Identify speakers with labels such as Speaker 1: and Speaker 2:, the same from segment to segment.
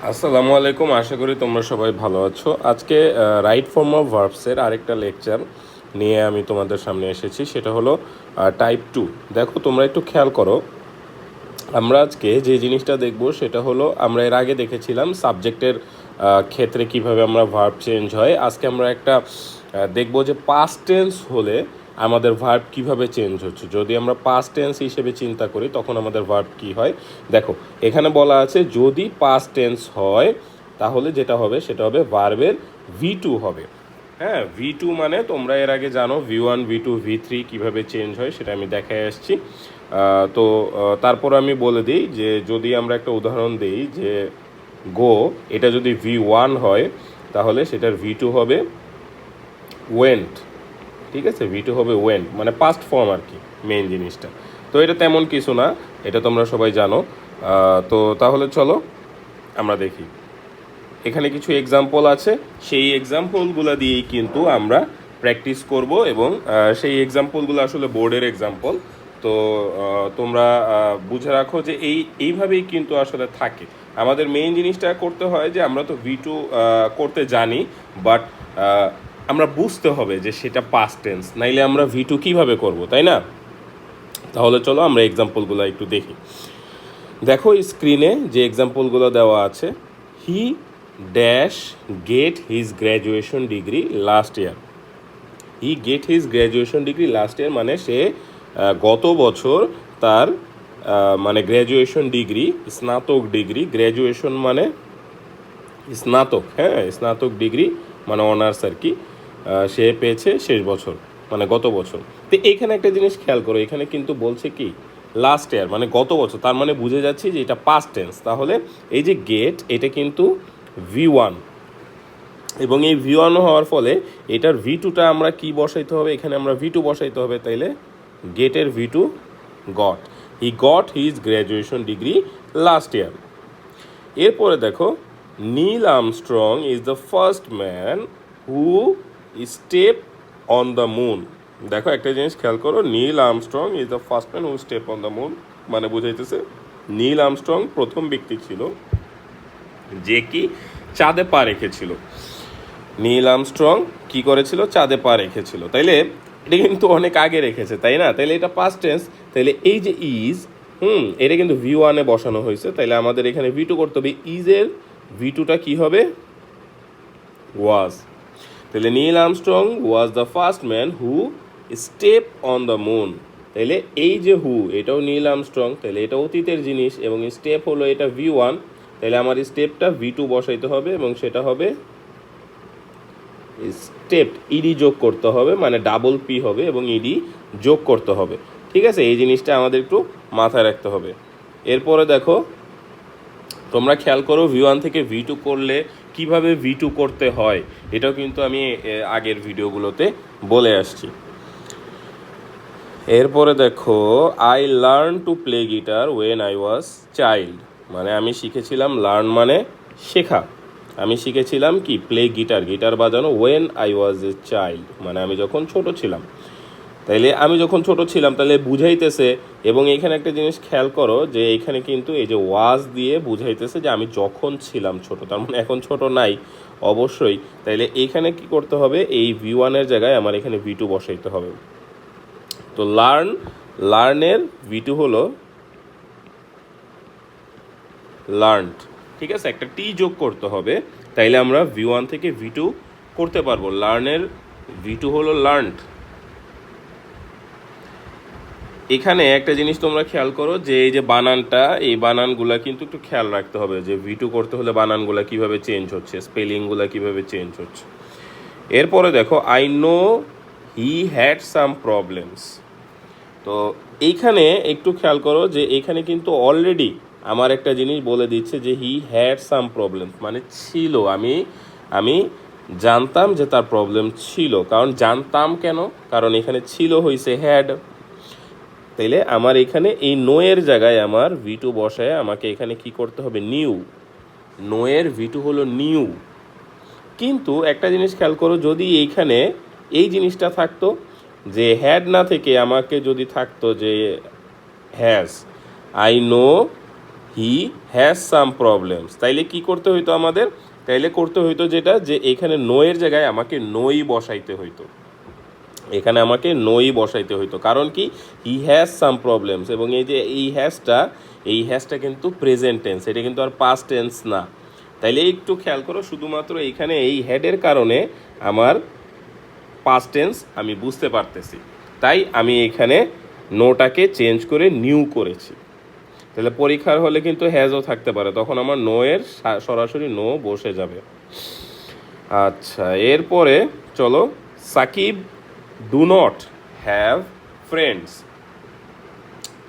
Speaker 1: আসসালামু আলাইকুম, আশা করি তোমরা সবাই ভালো আছো। আজকে রাইট ফর্ম অফ ভার্বসের আরেকটা লেকচার নিয়ে আমি তোমাদের সামনে এসেছি, সেটা হলো টাইপ 2। দেখো, তোমরা একটু খেয়াল করো, আমরা আজকে যে জিনিসটা দেখব সেটা হলো, আমরা এর আগে দেখেছিলাম সাবজেক্টের ক্ষেত্রে কিভাবে আমরা ভার্ব চেঞ্জ হয়। আজকে আমরা একটা দেখব যে পাস্ট টেন্স হলে আমাদের ভার্ব কিভাবে চেঞ্জ হচ্ছে। যদি আমরা পাস্ট টেন্স হিসেবে চিন্তা করি তখন আমাদের ভার্ব কি হয়। দেখো, এখানে বলা আছে যদি পাস্ট টেন্স হয় তাহলে যেটা হবে সেটা হবে ভার্বের V2 হবে। হ্যাঁ, V2 মানে তোমরা এর আগে জানো V1 V2 V3 কীভাবে চেঞ্জ হয় সেটা আমি দেখাই আসছি। তো তারপর আমি বলে দিই যে যদি আমরা একটা উদাহরণ দিই যে গো, এটা যদি V1 হয় তাহলে সেটার V2 হবে ওয়েন্ট। ঠিক আছে, V2 হবে ওয়েন্ট, মানে পাস্ট ফর্ম আর কি মেইন জিনিসটা। তো এটা তেমন কিছু না, এটা তোমরা সবাই জানো। তো তাহলে চলো আমরা দেখি, এখানে কিছু এক্সাম্পল আছে, সেই এক্সাম্পলগুলো দিয়েই কিন্তু আমরা প্র্যাকটিস করব এবং সেই এক্সাম্পলগুলো আসলে বোর্ডের এক্সাম্পল। তো তোমরা বুঝে রাখো যে এইভাবেই কিন্তু আসলে থাকে। আমাদের মেইন জিনিসটা করতে হয় যে আমরা তো V2 করতে জানি, বাট আমরা বুঝতে হবে যে সেটা পাস্ট টেন্স, নাইলে আমরা V2 কীভাবে করব, তাই না? তাহলে চলো আমরা এক্সাম্পলগুলো একটু দেখি। দেখো স্ক্রিনে যে এক্সাম্পলগুলো দেওয়া আছে, he dash get his graduation degree last year. He get his graduation degree last ইয়ার মানে সে গত বছর তার মানে গ্র্যাজুয়েশন ডিগ্রি, স্নাতক ডিগ্রি, গ্র্যাজুয়েশন মানে স্নাতক, হ্যাঁ স্নাতক ডিগ্রি মানে অনার্স আর কি, সে পেয়েছে শেষ বছর মানে গত বছর। তো এইখানে একটা জিনিস খেয়াল করো, এখানে কিন্তু বলছে কি লাস্ট ইয়ার মানে গত বছর, তার মানে বুঝে যাচ্ছে যে এটা পাস্ট টেন্স। তাহলে এই যে গেট এটা কিন্তু V1, এবং এই V1 হওয়ার ফলে এটার V2টা আমরা কি বসাইতে হবে, এখানে আমরা V2 বসাইতে হবে। তাইলে গেটের V2 got, he got his graduation degree last year. এরপরে দেখো, Neil Armstrong is the first man who step on the moon. দেখো একটা জিনিস খেয়াল করো, Neil Armstrong is the first man who step on the moon মানে বুঝাইতেছে Neil Armstrong প্রথম ব্যক্তি ছিল যে কি চাঁদে পা রেখেছিল। নীল আর্মস্ট্রং কি করেছিল? চাঁদে পা রেখেছিল। তাইলে এটা কিন্তু অনেক আগে রেখেছে, তাই না? তাইলে এটা পাস্ট টেন্স। তাইলে এই যে ইজ, এটা কিন্তু V1-এ বসানো হয়েছে, তাইলে আমাদের এখানে V2 করতে হবে। ইজের V2টা কি হবে? ওয়াজ। তাহলে Neil Armstrong was the first man who step on the moon. তাইলে এই যে হু, এটাও নীল আর্মস্ট্রং, তাহলে এটা অতীতের জিনিস, এবং স্টেপ হলো এটা V1, তাহলে আমার স্টেপটা V2 বসাইতে হবে এবং সেটা হবে স্টেপ। ইডি যোগ করতে হবে, মানে ডাবল পি হবে এবং ইডি যোগ করতে হবে। ঠিক আছে, এই জিনিসটা আমাদের একটু মাথায় রাখতে হবে। এরপরে দেখো, তোমরা খেয়াল করো V1 থেকে V2 করলে কিভাবে V2 করতে হয়, এটাও কিন্তু আমি আগের ভিডিওগুলোতে বলে আসছি। এরপরে দেখো, I learn to play guitar when I was child, মানে আমি শিখেছিলাম, লার্ন মানে শেখা, আমি শিখেছিলাম কি প্লে গিটার, গিটার বাজানো, when I was a child মানে আমি যখন ছোট ছিলাম। তাইলে আমি যখন ছোট ছিলাম তাহলে বুঝাইতেছে, এবং এখানে একটা জিনিস খেয়াল করো যে এখানে কিন্তু এই যে ওয়াজ দিয়ে বুঝাইতেছে যে আমি যখন ছিলাম ছোট, তার মানে এখন ছোট নাই অবশ্যই। তাইলে এইখানে কি করতে হবে, এই V1-এর জায়গায় আমার এখানে V2 বসাইতে হবে। তো লার্নের V2 হলো লার্নড। ঠিক আছে, একটা টি যোগ করতে হবে, তাইলে আমরা V1 থেকে V2 করতে পারবো। লার্নের V2 হলো লার্নড। এখানে একটা জিনিস তোমরা খেয়াল করো যে এই যে বানানটা, এই বানানগুলা কিন্তু একটু খেয়াল রাখতে হবে যে V2 করতে হলে বানানগুলা কিভাবে চেঞ্জ হচ্ছে, স্পেলিংগুলা কিভাবে চেঞ্জ হচ্ছে। এরপরে দেখো, I know he had some problems. তো এইখানে একটু খেয়াল করো যে এখানে কিন্তু অলরেডি আমার একটা জিনিস বলে দিচ্ছে যে হি হ্যাড সাম প্রবলেম মানে ছিল। আমি জানতাম যে তার প্রবলেম ছিল, কারণ জানতাম কেন, কারণ এখানে ছিল হয়েছে হ্যাড। তাইলে আমার এখানে এই নোয়ের জায়গায় আমার V2 বসায় আমাকে এখানে কি করতে হবে, নিউ। নোয়ের V2 হলো নিউ। কিন্তু একটা জিনিস খেয়াল করো, যদি এইখানে এই জিনিসটা থাকতো যে হ্যাড না থেকে আমাকে যদি থাকতো যে has, I know he has some problems, তাইলে কি করতে হইতো আমাদের? তাইলে করতে হইতো যেটা, যে এখানে নো এর জায়গায় আমাকে নোই বসাইতে হইতো, এখানে আমাকে নোই বসাইতে হইতো। কারণ কি, হি হ্যাজ সাম প্রবলেমস, এবং এই যে এই হ্যাজটা কিন্তু প্রেজেন্ট টেন্স, এটা কিন্তু আর পাস্ট টেন্স না। তাইলে একটু খেয়াল করো, শুধুমাত্র এইখানে এই হ্যাডের কারণে আমার পাস্ট টেন্স আমি বুঝতে পারতেছি, তাই আমি এখানে নোটাকে চেঞ্জ করে নিউ করেছি। তাহলে পরীক্ষার হলে কিন্তু হ্যাজও থাকতে পারে, তখন আমার নো এর সরাসরি নো বসে যাবে। আচ্ছা, এরপরে চলো, Sakib do not have friends.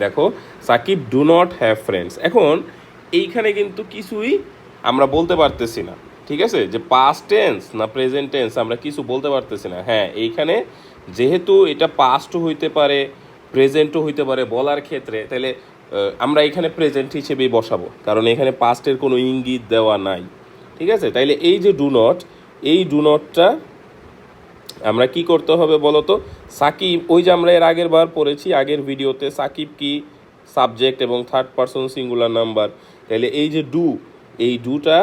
Speaker 1: দেখো, Sakib do not have friends, এখন এইখানে কিন্তু কিছুই আমরা বলতে পারতেছি না, ঠিক আছে, যে পাস্ট টেন্স না প্রেজেন্ট টেন্স আমরা কিছু বলতে পারতেছি না। হ্যাঁ, এইখানে যেহেতু এটা পাস্টও হইতে পারে প্রেজেন্টও হইতে পারে বলার ক্ষেত্রে, তাহলে আমরা এখানে প্রেজেন্ট হিসেবেই বসাবো, কারণ এখানে পাস্টের কোনো ইঙ্গিত দেওয়া নাই, ঠিক আছে। তাইলে এই যে ডু নট, এই ডু নটটা আমরা কি করতে হবে বলো তো? সাকিব, ওই যে আমরা এর আগের বার পড়েছি আগের ভিডিওতে, সাকিব কি সাবজেক্ট এবং থার্ড পারসন সিঙ্গুলার নাম্বার। তাহলে এই যে ডু, এই ডুটা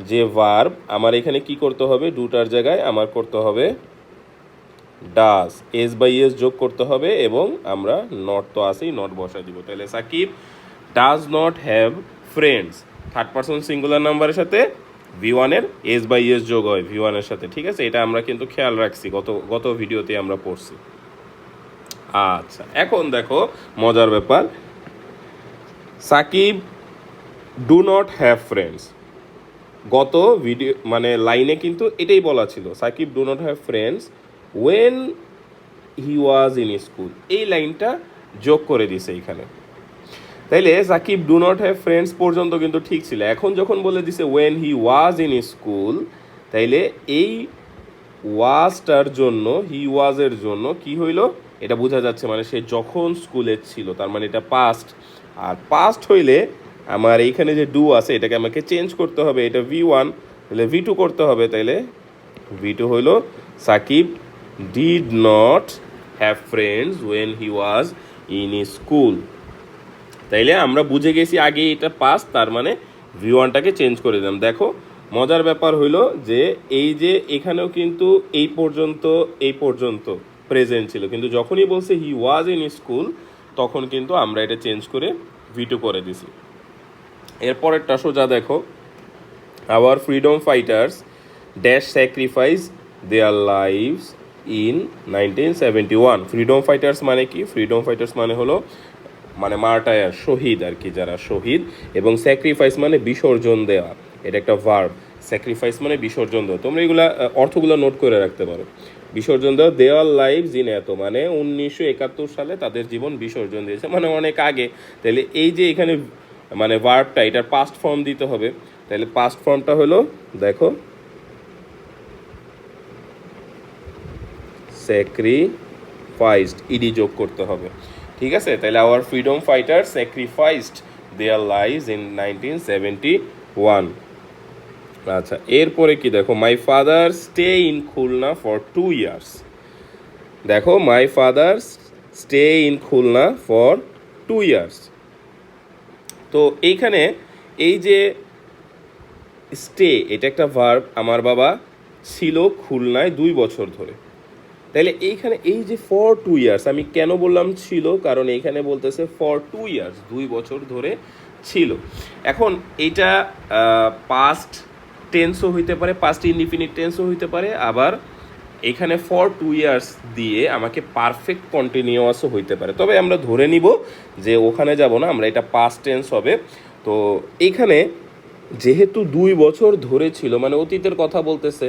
Speaker 1: যে ভার্ব, আমার এখানে কি করতে হবে? ডুটার জায়গায় আমার করতে হবে ডাজ, এস বাই এস যোগ করতে হবে, এবং আমরা নট তো আসেই, নট বসাই দিব। তাহলে Sakib does not have friends, third person singular নাম্বারের সাথে V1-এর এস বাই এস যোগ হয় V1-এর সাথে, ঠিক আছে। এটা আমরা কিন্তু খেয়াল রাখছি, গত ভিডিওতে আমরা পড়ছি। আচ্ছা, এখন দেখো মজার ব্যাপার, Sakib do not have friends, গত ভিডিও মানে লাইনে কিন্তু এটাই বলা ছিল, Sakib do not have friends when he was in school, এই লাইনটা যোগ করে দিছে এইখানে। তাইলে Sakib do not have friends পর্যন্ত কিন্তু ঠিক ছিল, এখন যখন বলে দিছে when he was in school, তাইলে এই ওয়াজটার জন্য, হি ওয়াজের জন্য কি হইল এটা বোঝা যাচ্ছে, মানে সে যখন স্কুলে ছিল, তার মানে এটা পাস্ট। আর পাস্ট হইলে আমার এইখানে যে ডু আছে এটাকে আমাকে চেঞ্জ করতে হবে, এটা V1, তাহলে V2 করতে হবে। তাইলে V2 হইল Sakib did not have friends when he was in school. তাইলে আমরা বুঝে গেছি আগে এটা পাস্ট, তার মানে V1টাকে চেঞ্জ করে দিলাম। দেখো মজার ব্যাপার হইল যে এই যে এখানেও কিন্তু এই পর্যন্ত প্রেজেন্ট ছিল, কিন্তু যখনই বলছে হি ওয়াজ ইন স্কুল তখন কিন্তু আমরা এটা চেঞ্জ করে V2 করে দিছি। এরপরেরটা সোজা দেখো, our freedom fighters dash sacrifice their lives in 1971। Freedom fighters মানে কি? ফ্রিডম ফাইটার্স মানে হলো মানে মার্টায়ার, শহীদ আর কি, যারা শহীদ, এবং স্যাক্রিফাইস মানে বিসর্জন দেওয়া, এটা একটা ভার্ব। স্যাক্রিফাইস মানে বিসর্জন দেওয়া, তোমরা এগুলা অর্থগুলো নোট করে রাখতে পারো। বিসর্জন দেওয়া, দেওয়ার লাইভ ইন এত মানে 1971 সালে তাদের জীবন বিসর্জন দিয়েছে, মানে অনেক আগে। তাহলে এই যে এখানে মানে ভার্বটা, এটার পাস্ট ফর্ম দিতে হবে। তাহলে পাস্ট ফর্মটা হলো, দেখো, স্যাক্রিফাইসড, ইডি যোগ করতে হবে, ঠিক আছে। তাহলে our freedom fighter sacrificed their lives in 1971। আচ্ছা, এরপরে কি দেখো, my father stay in Khulna for 2 years। দেখো, my father stay in Khulna for 2 years। তো এইখানে এই যে স্টে, এটা একটা ভার্ব, আমার বাবা ছিল খুলনায় 2 বছর ধরে। তাইলে এইখানে এই যে ফর 2 years, আমি কেন বললাম ছিল, কারণ এইখানে বলতেছে ফর 2 years, 2 বছর ধরে ছিল। এখন এটা পাস্ট টেন্সও হইতে পারে, পাস্ট ইনডিফিনিট টেন্সও হইতে পারে, আবার এখানে ফর 2 years দিয়ে আমাকে পারফেক্ট কন্টিনিউয়াসও হইতে পারে। তবে আমরা ধরে নিব যে ওখানে যাব না, আমরা এটা পাস্ট টেন্স হবে। তো এইখানে যেহেতু 2 বছর ধরে ছিল, মানে অতীতের কথা বলতেছে,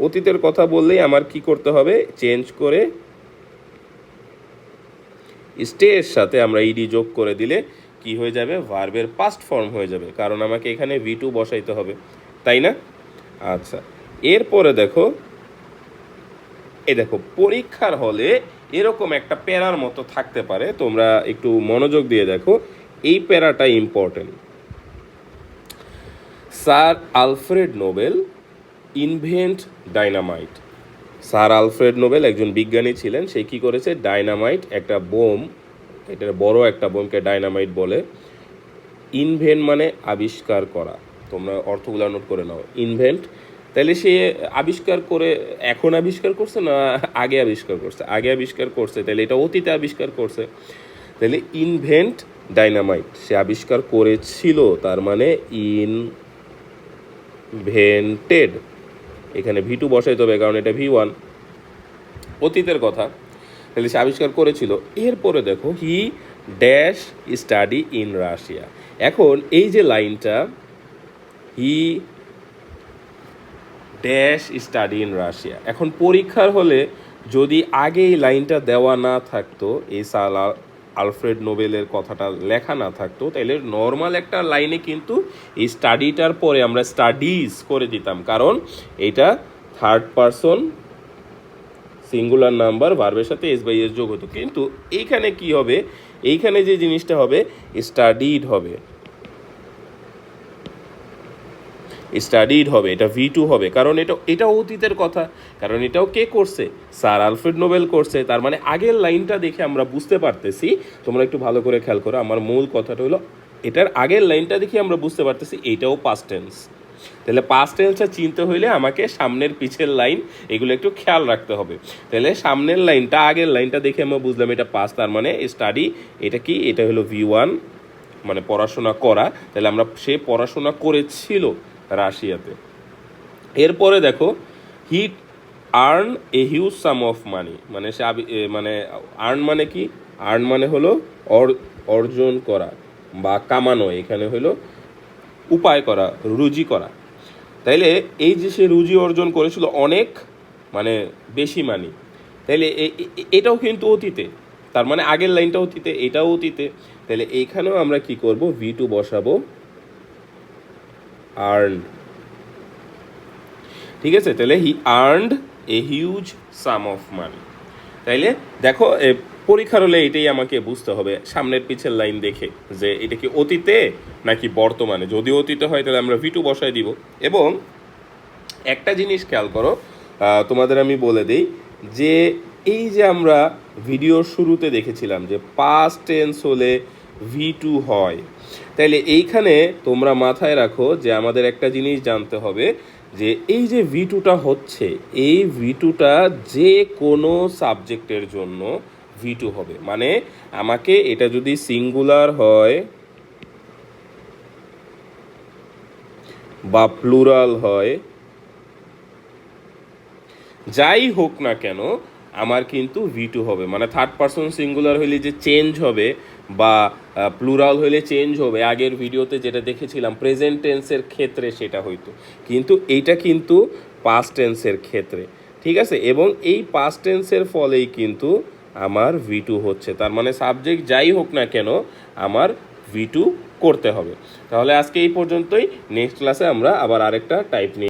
Speaker 1: অতীতের কথা বললেই আমার কি করতে হবে? চেঞ্জ করে স্টে এর সাথে আমরা ইডি যোগ করে দিলে কি হয়ে যাবে? ভার্বের পাস্ট ফর্ম হয়ে যাবে, কারণ আমাকে এখানে V2 বসাইতে হবে, তাই না? আচ্ছা, এরপরে দেখো, দেখো পরীক্ষার হলে এরকম একটা প্যারার মতো থাকতে পারে, তোমরা একটু মনোযোগ দিয়ে দেখো, এই প্যারাটা important. Sir Alfred Nobel invent dynamite. Sir Alfred Nobel একজন বিজ্ঞানী ছিলেন, সে কী করেছে? ডাইনামাইট, একটা বোম, এটা বড় একটা বোমকে ডাইনামাইট বলে, ইনভেন্ট মানে আবিষ্কার করা, তোমরা অর্থগুলো নোট করে নাও। ইনভেন্ট, তাহলে সে আবিষ্কার করে এখন আবিষ্কার করছে না আগে আবিষ্কার করছে? আগে আবিষ্কার করছে, তাহলে এটা অতীতে আবিষ্কার করছে। তাহলে ইনভেন্ট ডাইনামাইট, সে আবিষ্কার করেছিল, তার মানে ইনভেন্টেড। এখানে V2 বসাইতে হবে কারণ এটা V1, অতীতের কথা। তাহলে সে আবিষ্কার করেছিল। এরপরে দেখো he dash study in Russia. এখন এই যে লাইনটা he dash study in Russia, এখন পরীক্ষার হলে যদি আগে এই লাইনটা দেওয়া না থাকতো, এই আলফ্রেড নোবেলের কথাটা লেখা না থাকতো, তাহলে নর্মাল একটা লাইনে কিন্তু এই স্টাডিটার পরে আমরা স্টাডিজ করে দিতাম, কারণ এটা থার্ড পারসন সিঙ্গুলার নাম্বার ভার্বের সাথে এস বাই এস যোগ হতো। কিন্তু এইখানে কি হবে, এইখানে যে জিনিসটা হবে স্টাডিড হবে, স্টাডিড হবে, এটা V2 হবে, কারণ এটা অতীতের কথা, কারণ এটাও কে করছে? স্যার আলফ্রেড নোবেল করছে। তার মানে আগের লাইনটা দেখে আমরা বুঝতে পারতেছি, তোমরা একটু ভালো করে খেয়াল করো, আমার মূল কথাটা হলো এটার আগের লাইনটা দেখে আমরা বুঝতে পারতেছি এইটাও পাস্ট টেন্স। তাহলে পাস্ট টেন্সটা চিনতে হইলে আমাকে সামনের পিছের লাইন এগুলো একটু খেয়াল রাখতে হবে। তাহলে সামনের লাইনটা আগের লাইনটা দেখে আমরা বুঝলাম এটা পাস্ট, তার মানে স্টাডি, এটা কি? এটা হলো V1, মানে পড়াশোনা করা। তাহলে আমরা সে পড়াশোনা করেছিল রাশিয়াতে। এরপরে দেখো he earn a huge sum of money, মানে সে মানে আর্ন মানে কি? আর্ন মানে হলো অর্জন করা বা কামানো, এখানে হলো উপায় করা, রুজি করা। তাইলে এই যে সে রুজি অর্জন করেছিল অনেক, মানে বেশি মানি, তাইলে এটাও কিন্তু অতীতে, তার মানে আগের লাইনটা অতীতে, এটাও অতীতে। তাহলে এইখানেও আমরা কি করব? V2 বসাবো, আর্ন। ঠিক আছে, তাহলে he earned a huge sum of money. তাইলে দেখো পরীক্ষার হলে এটাই আমাকে বুঝতে হবে সামনের পিছের লাইন দেখে যে এটা কি অতীতে নাকি বর্তমানে। যদি অতীতে হয় তাহলে আমরা V2 বসাই দিব। এবং একটা জিনিস খেয়াল করো, তোমাদের আমি বলে দিই যে এই যে আমরা ভিডিওর শুরুতে দেখেছিলাম যে পাস্ট টেন্স হলে V2 হয়, তাইলে এইখানে তোমরা মাথায় রাখো যে আমাদের একটা জিনিস জানতে হবে যে এই যে V2টা হচ্ছে, এই V2টা যে কোনো সাবজেক্টের জন্য V2 হবে। মানে আমাকে এটা যদি সিঙ্গুলার হয় বা প্লুরাল হয়, যাই হোক না কেন আমার কিন্তু V2 হবে। মানে থার্ড পারসন সিঙ্গুলার হইলে যে চেঞ্জ হবে বা প্লুরাল হইলে চেঞ্জ হবে, আগের ভিডিওতে যেটা দেখেছিলাম প্রেজেন্ট টেন্সের ক্ষেত্রে সেটা হইতো, কিন্তু এইটা কিন্তু পাস্ট টেন্সের ক্ষেত্রে। ঠিক আছে, এবং এই পাস্ট টেন্সের ফলেই কিন্তু আমার V2 হচ্ছে। তার মানে সাবজেক্ট যাই হোক না কেন আমার V2 করতে হবে। তাহলে আজকে এই পর্যন্তই, নেক্সট ক্লাসে আমরা আবার আরেকটা টাইপ নিয়ে